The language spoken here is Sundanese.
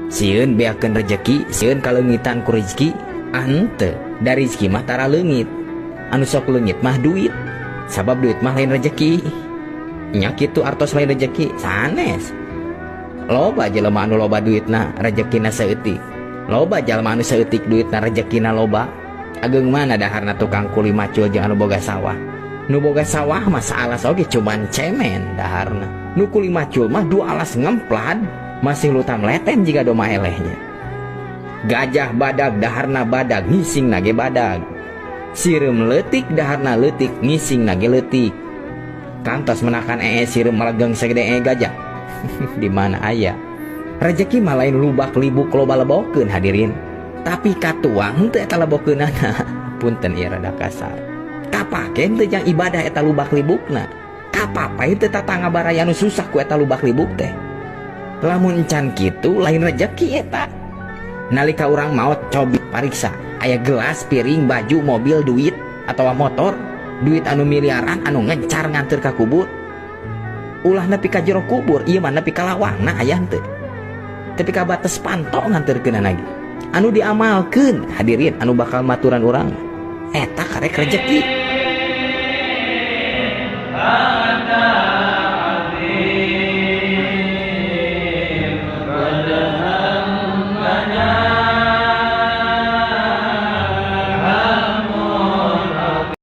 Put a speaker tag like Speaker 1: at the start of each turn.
Speaker 1: sieun beakeun rezeki, sieun kalengitan ku rezeki. Ante dari rezeki mah tara leungit, anu sok leungit mah duit, sabab duit mah lain rezeki. Nya kitu artos lain rezeki sanes. Loba jelema anu loba duitna rezekina saeutik, loba jalma anu saeutik duitna rezekina loba. Ageung mana daharna tukang kuli macul jeung anu boga sawah. Nu boga sawah mah saalas oge cuman cemen daharna. Nu kuli macul mah dua alas ngemplad, masih lutam leten jika doma elehnya. Gajah badag daharna badag, ngising nage badag. Sireum leutik daharna leutik, ngising nage leutik. Kantos menakan sireum melegeng segede gajah. Di mana aya? Rezeki mah lain lubak libuk loba lebokeun hadirin. Tapi katuang henteu eta lebokeunana. Punten ieu rada kasar. Kapake henteu jang ibadah eta lubak libukna. Kapapa teu tatangga baraya anu susah ku eta lubak libuk teh. Lamun encan kitu lain rezeki eta. Nalika urang maot cobi pariksa, aya gelas, piring, baju, mobil, duit atawa motor, duit anu miliaran anu ngencar nganter ka kubur. Ulah nepi ka jero kubur, ieu mah nepi ka lawangna aya henteu. Tepi ka bates pantok nganterkeunana lagi. Anu diamalkeun hadirin anu bakal maturan urang eta karek rezeki.